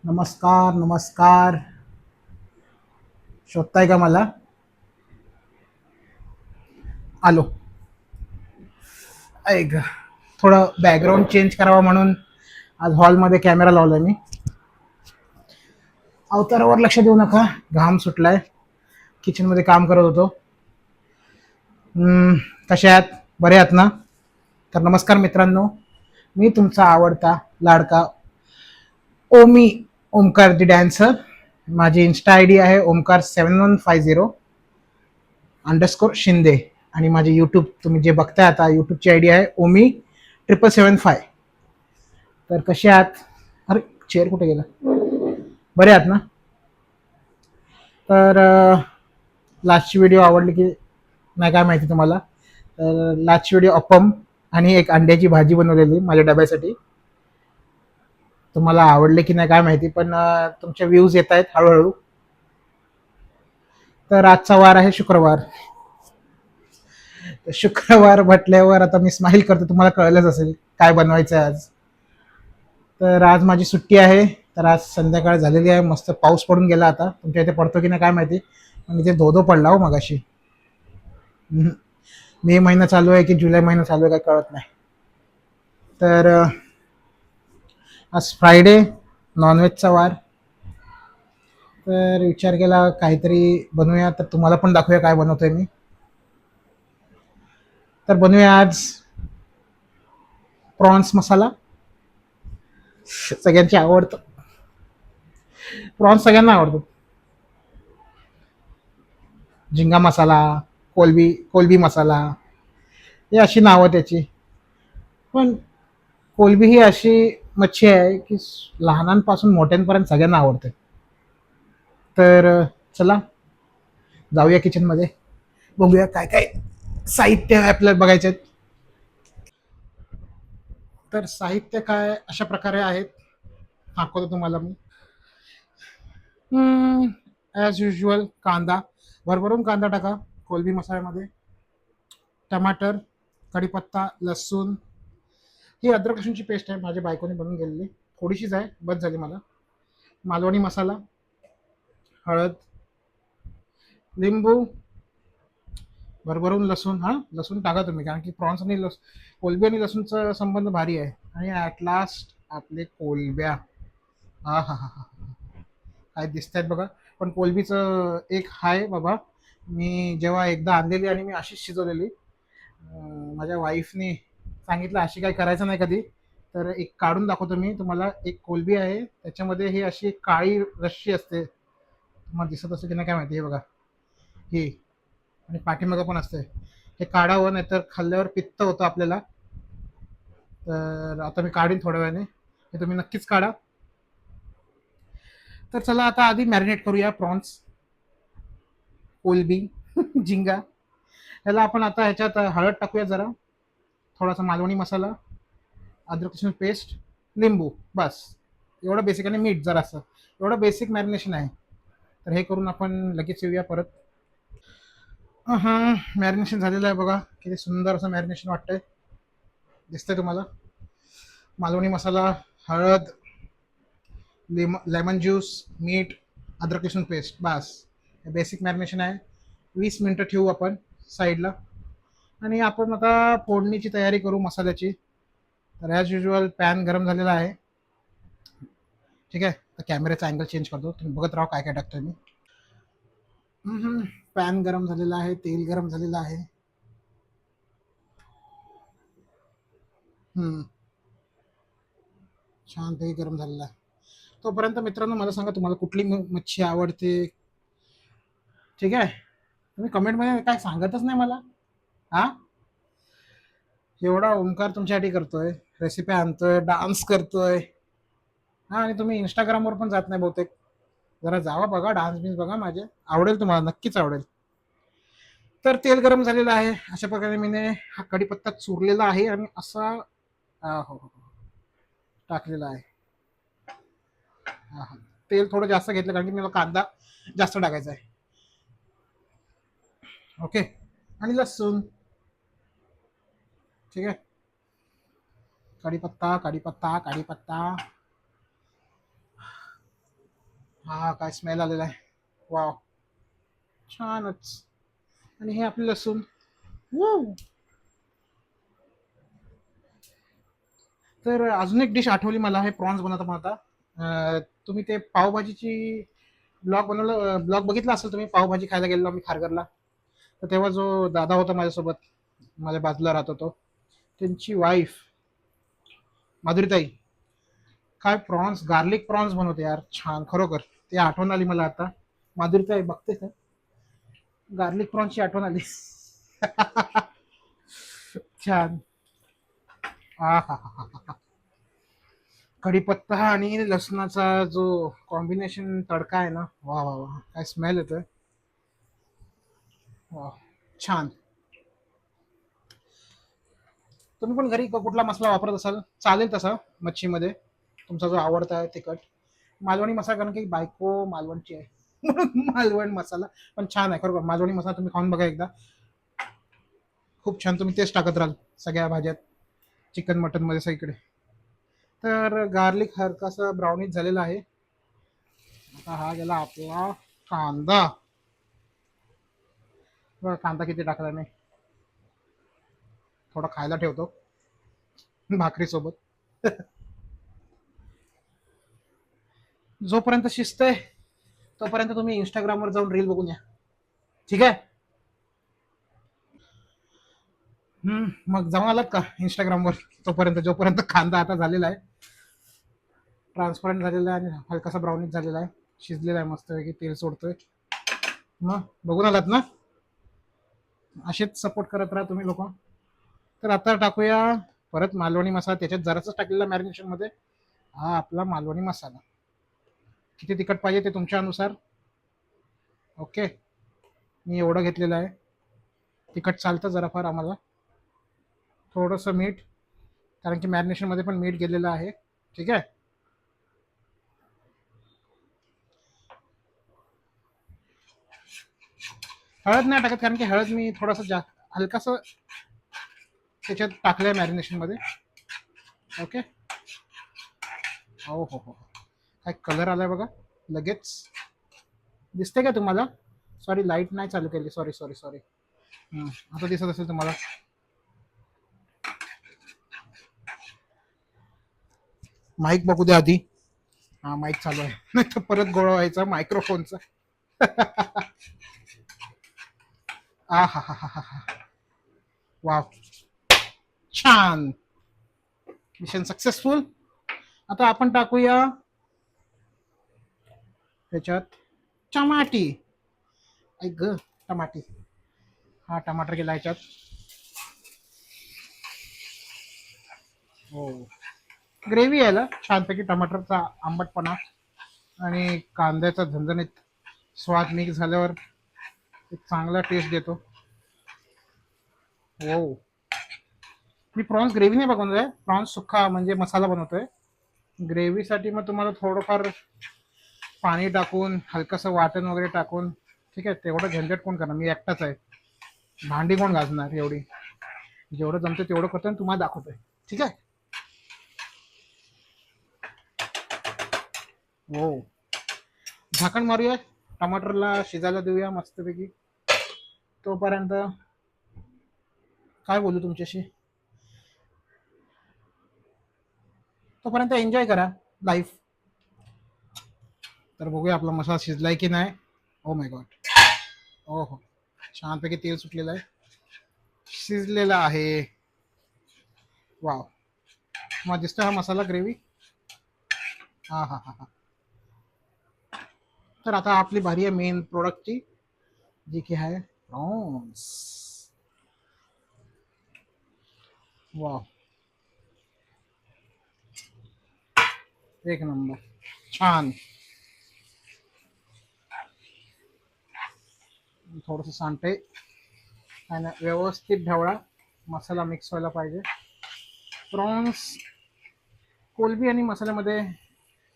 नमस्कार नमस्कार. शोधताय का मला? आलो. ऐक, थोडं बॅकग्राऊंड चेंज करावा म्हणून आज हॉलमध्ये कॅमेरा लावलाय मी. अवतारावर लक्ष देऊ नका, घाम सुटलाय. किचनमध्ये काम करत होतो. हम्म, कसे आहात? बरे आहात ना? तर नमस्कार मित्रांनो, मी तुमचा आवडता लाडका ओमी, ओमकार दी डॅन्सर. माझी इन्स्टा आय डी आहे ओमकार7150_शिंदे. आणि माझे यूट्यूब तुम्ही जे बघताय आता, यूट्यूबची आय डी आहे ओमी 7775. तर कसे आहात? अरे, चेअर कुठे गेला? बरे आहात ना? तर लास्टची व्हिडिओ आवडली की नाही काय माहिती तुम्हाला. तर लास्टची व्हिडिओ अप्पम आणि एक अंड्याची भाजी बनवलेली माझ्या डब्यासाठी. तुम्हाला आवडले की नाही काय माहिती, पण तुमचे व्ह्यूज येत आहेत हळूहळू. तर आजचा वार आहे शुक्रवार. तर शुक्रवार म्हटल्यावर आता मी स्माईल करतो, तुम्हाला कळलंच असेल काय बनवायचं आहे आज. तर आज माझी सुट्टी आहे. तर आज संध्याकाळ झालेली आहे, मस्त पाऊस पडून गेला. आता तुमच्या इथे पडतो की नाही काय माहिती, पण इथे धोधो पडला हो मगाशी. मे महिना चालू आहे की जुलै महिना चालू आहे काय कळत नाही. तर आज फ्रायडे, नॉनव्हेजचा वार. तर विचार केला काहीतरी बनवूया, तर तुम्हाला पण दाखवूया काय बनवतोय मी. तर बनवूया आज प्रॉन्स मसाला. सगळ्यांची आवडतं, प्रॉन्स सगळ्यांना आवडतो. झिंगा मसाला, कोलबी कोलबी मसाला, हे अशी नावं त्याची. पण कोलबी ही अशी मच्छी आहे की लहानांपासून मोठ्यांपर्यंत सगळ्यांना आवडते. तर चला जाऊया किचनमध्ये, बघूया काय काय साहित्य आहे आपल्याला बघायचे आहेत. तर साहित्य काय अशा प्रकारे आहेत, दाखवतो तुम्हाला मी. ॲज युजल कांदा, भरभरून कांदा टाका कोलबी मसाल्यामध्ये. टमाटर, कढीपत्ता, लसूण. ही अद्रक लसूणची पेस्ट आहे, माझ्या बायकोने बनवून गेलेली. थोडीशीच आहे, बस झाली मला. मालवणी मसाला, हळद, लिंबू, भरभरून लसूण. हां, लसूण टाका तुम्ही, कारण की प्रॉन्स आणि कोलबी आणि लसूणचा संबंध भारी आहे. आणि ॲट लास्ट आपले कोलब्या. हा हा हा हा, काय दिसत आहेत बघा. पण कोलबीचं एक हाय बाबा, मी जेव्हा एकदा आणलेली आणि मी अशीच शिजवलेली. माझ्या वाईफने सांगितलं अशी काय करायचं नाही कधी. तर एक काढून दाखवतो मी तुम्हाला. एक कोलबी आहे, त्याच्यामध्ये ही अशी एक काळी रश्शी असते, तुम्हाला दिसत असेल की नाही काय माहिती. हे बघा, ही. आणि पाठीमागं पण असते. हे काढावं, नाहीतर खाल्ल्यावर पित्त होतं आपल्याला. तर आता मी काढीन थोड्या वेळाने, हे तुम्ही नक्कीच काढा. तर चला आता आधी मॅरिनेट करूया प्रॉन्स, कोलबी, झिंगा. ह्याला आपण आता ह्याच्यात हळद टाकूया जरा, थोडासा मालवणी मसाला, अद्रक लसूण पेस्ट, लिंबू, बस. एवढं बेसिक. आणि मीठ जरासं. एवढं बेसिक मॅरिनेशन आहे. तर हे करून आपण लगेच येऊया परत. हां, मॅरिनेशन झालेलं आहे बघा. किती सुंदर असं मॅरिनेशन वाटतंय, दिसतंय तुम्हाला. मालवणी मसाला, हळद, लेमन ज्यूस, मीठ, अद्रक लसूण पेस्ट, बस. हे बेसिक मॅरिनेशन आहे. 20 मिनटं ठेवू आपण साईडला. आणि आपण आता फोडणीची तयारी करू मसाल्याची. तर ॲज युजल पॅन गरम झालेला आहे. ठीक आहे, तर कॅमेऱ्याचा अँगल चेंज करतो, तुम्ही बघत राहा काय काय टाकतोय मी. पॅन गरम झालेला आहे, तेल गरम झालेलं आहे. हम्म, छानपैकी गरम झालेला आहे. तोपर्यंत मित्रांनो मला सांगा, तुम्हाला कुठली मच्छी आवडते? ठीक आहे, तुम्ही कमेंटमध्ये काय सांगतच नाही मला. हा, एवढा ओंकार तुमच्यासाठी करतोय, रेसिपी आणतोय, डान्स करतोय. हा, आणि तुम्ही इंस्टाग्रामवर पण जात नाही बहुतेक. जरा जावा, बघा डान्स बिन्स बघा माझे, आवडेल तुम्हाला, नक्कीच आवडेल. तर तेल गरम झालेलं आहे. अशा प्रकारे मीने हा कढीपत्ता चुरलेला आहे आणि असा हो हो, टाकलेला आहे. हा हा, तेल थोडं जास्त घेतलं कारण की मला कांदा जास्त टाकायचा आहे. ओके. आणि लसूण. ठीक आहे, कढीपत्ता कढीपत्ता कढीपत्ता. हा काय स्मेल आलेला आहे. वाव, छानच. आणि हे आपले लसूण. Woo! तर अजून एक डिश आठवली मला हे प्रॉन्स बनवता बनवता. तुम्ही ते पावभाजीची ब्लॉग बघितला असेल तुम्ही, पावभाजी खायला गेलेलो मी खारघरला. तर तेव्हा जो दादा होता माझ्यासोबत, माझ्या बाजूला राहत होतो, त्यांची वाईफ माधुरीताई, काय प्रॉन्स, गार्लिक प्रॉन्स बनवते यार, छान खरोखर. ते आठवण आली मला आता. माधुरीताई बघते का? गार्लिक प्रॉन्सची आठवण आली. छान. हा हा हा. कढीपत्ता आणि लसणाचा जो कॉम्बिनेशन तडका आहे ना, वा वा वा, काय स्मेल येतोय. वा, छान. तुम्ही पण घरी कुठला मसाला वापरत असाल चालेल तसा मच्छीमध्ये, तुमचा जो आवडता आहे तिखट मालवणी मसाला, कारण की बायको मालवणची आहे. म्हणून मालवण मसाला. पण छान आहे खरोखर, मालवणी मसाला तुम्ही खाऊन बघा एकदा. खूप छान, तुम्ही तेच टाकत राहाल सगळ्या भाज्यात, चिकन मटन मध्ये सगळीकडे. तर गार्लिक हलकासा ब्राउनिश झालेला आहे. आता हा गेला आपला कांदा. बघा कांदा किती टाकला नाही, थोडा खायला ठेवतो भाकरी सोबत. जोपर्यंत शिजतंय तोपर्यंत तुम्ही इंस्टाग्रामवर जाऊन रील बघून या, ठीक आहे. मग जाऊन आलात का इंस्टाग्रामवर? तोपर्यंत जोपर्यंत कांदा आता झालेला आहे, ट्रान्सपरंट झालेला आहे आणि हलकासा ब्राउनिश झालेला आहे, शिजलेला आहे मस्तपैकी, तेल सोडतोय. मग बघून आलात ना? असेच सपोर्ट करत राहा तुम्ही लोक. तर आता टाकूया परत मालवणी मसाला, त्याच्यात जराच टाकलेला मॅरिनेशन मध्ये. हा आपला मालवणी मसाला. किती तिखट पाहिजे ते तुमच्या अनुसार. ओके, मी एवढं घेतलेलं आहे. तिखट चालतं जरा फार आम्हाला. थोडंसं मीठ, कारण की मॅरिनेशन मध्ये पण मीठ गेलेलं आहे. ठीक आहे. हळद नाही टाकत, कारण की हळद मी थोडंसं हलकासं त्याच्यात टाकलंय मॅरिनेशन मध्ये. ओके. हो हो हो. काय कलर आलाय बघा लगेच. दिसते का तुम्हाला? सॉरी लाईट नाही चालू केली, सॉरी सॉरी सॉरी. आता दिसत असेल तुम्हाला. माईक बघू द्या आधी. हा माईक चालू आहे. नाही तर परत गोळा व्हायचा मायक्रोफोनचा. आ हा हा हा हा. वा, छान. Mission successful. आता आपण टाकूया त्याच्यात टमाटी. ऐक ग, टमाटी. हा टमाटर गेला ह्याच्यात. हो, ग्रेव्ही यायला छानपैकी, टमाटरचा आंबटपणा आणि कांद्याचा झणझणीत स्वाद मिक्स झाल्यावर एक चांगला टेस्ट देतो. हो, मी प्रॉन्स ग्रेव्ही नाही बनवतोय, प्रॉन्स सुक्का म्हणजे मसाला बनवतोय. ग्रेव्हीसाठी मग तुम्हाला थोडंफार पाणी टाकून हलकंसं वाटण वगैरे टाकून, ठीक आहे, तेवढं झंझट कोण करणार, मी एकटाच आहे. भांडी कोण घासणार एवढी. जेवढं जमतं तेवढं करतोय आणि तुम्हाला दाखवतोय, ठीक आहे. हो, झाकण मारूया, टमाटरला शिजायला देऊया मस्तपैकी. तोपर्यंत काय बोलू तुमच्याशी, तोपर्यंत एन्जॉय करा लाईफ. तर बघूया आपला मसाला शिजलाय की नाही. ओ माय गॉड. हो हो, छानपैकी तेल सुटलेलं आहे, शिजलेला आहे. वाव, मग दिसतोय हा मसाला ग्रेव्ही. हा हा हा हा. तर आता आपली भारी आहे मेन प्रोडक्टची, जी की आहे प्रॉन्स. वाव, एक नंबर, छान. थोडंसं सांडते आणि व्यवस्थित ढवळा, मसाला मिक्स व्हायला पाहिजे. प्रॉन्स कोलबी आणि मसाल्यामध्ये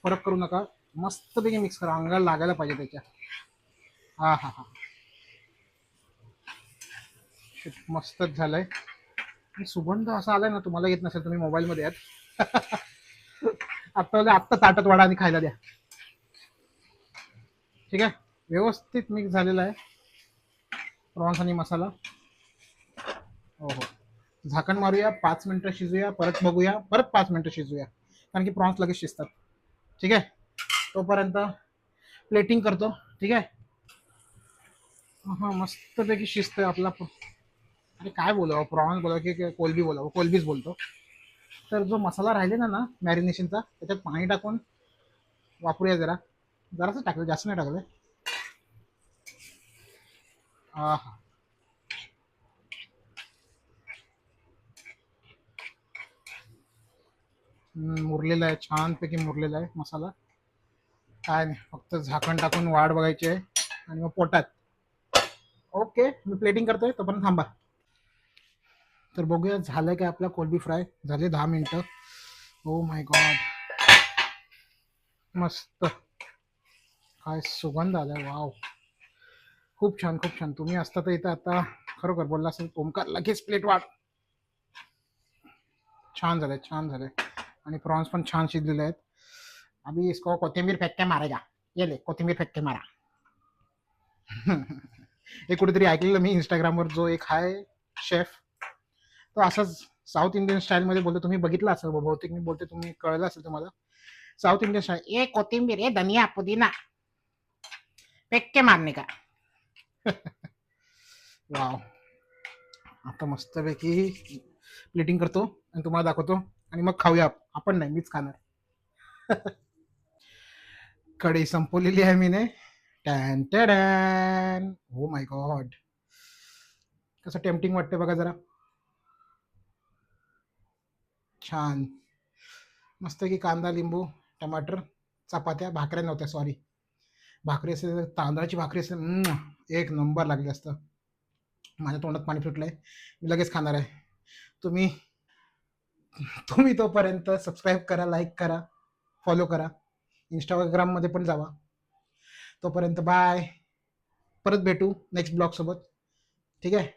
फरक करू नका, मस्तपैकी मिक्स करा, अंगाला लागायला पाहिजे त्याच्या. हा हा हा. मस्तच झालंय. आणि सुगंध असा आलाय ना, तुम्हाला येत नसेल, तुम्ही मोबाईल मध्ये आहात. आत्ता आत्ता ताटात वाढा आणि खायला द्या. ठीक आहे, व्यवस्थित मिक्स झालेला आहे प्रॉन्स आणि मसाला. हो हो. झाकण मारूया, 5 मिनिटं शिजूया, परत बघूया, परत 5 मिनिटं शिजूया, कारण की प्रॉन्स लगेच शिजतात. ठीक आहे, तोपर्यंत प्लेटिंग करतो. ठीक आहे. हा, मस्तपैकी शिजतोय आपला. अरे काय बोलावं, प्रॉन्स बोलावं की कोलबी बोलावं, कोलबीच बोलतो. तर जो मसाला राहिलेला ना मॅरिनेशनचा, त्याच्यात पाणी टाकून वापरूया जरा. जरासं टाकलं, जास्त नाही टाकलं. हा हा. मुरलेला आहे, छानपैकी मुरलेला आहे मसाला. काय नाही, फक्त झाकण टाकून वाट बघायची आहे आणि मग पोटात. ओके, मी प्लेटिंग करतोय, तोपर्यंत थांबा. तर बघूया झालं काय आपला कोलबी फ्राय. झाले 10 मिनिटं. ओ माय गॉड, मस्त. काय सुगंध आलाय, वाव. खूप छान, खूप छान. तुम्ही असता तर इथं आता खरोखर बोलला असेल ओमकार लगेच प्लेट वाढ. छान झालंय, छान झालंय. आणि प्रॉन्स पण छान शिजलेले आहेत. अभी इसको कोथिंबीर फेक के मारेगा. ये ले, कोथिंबीर फेक के मारा. हे कुठेतरी ऐकलेलं मी इंस्टाग्रामवर. जो एक आहे शेफ, तो असंच साऊथ इंडियन स्टाईलमध्ये बोलतो. तुम्ही बघितलं असेल बहुतेक, मी बोलते तुम्ही कळलं असेल तुम्हाला. साऊथ इंडियन स्टाईल, ए कोथिंबीर, ए धनिया पुदीना, फेक के मारने का. वाव. आता मस्तपैकी प्लेटिंग करतो आणि तुम्हाला दाखवतो, आणि मग खाऊया. आपण नाही, मीच खाणार. कढई संपवलेली आहे मीने. टॅन टॅन. ओ माय गॉड, कसं टेम्पटिंग वाटतं बघा जरा. छान. मस्त की कांदा, लिंबू, टमाटर, चपात्या, भाकऱ्या नव्हत्या, सॉरी. भाकरी असेल तर तांदळाची भाकरी असेल, एक नंबर लागली असतं. माझ्या तोंडात पाणी सुटलंय, मी लगेच खाणार आहे. तुम्ही तुम्ही तोपर्यंत सबस्क्राईब करा, लाईक करा, फॉलो करा. इंस्टाग्राममध्ये पण जावा. तोपर्यंत बाय. परत भेटू नेक्स्ट ब्लॉग सोबत. ठीक आहे.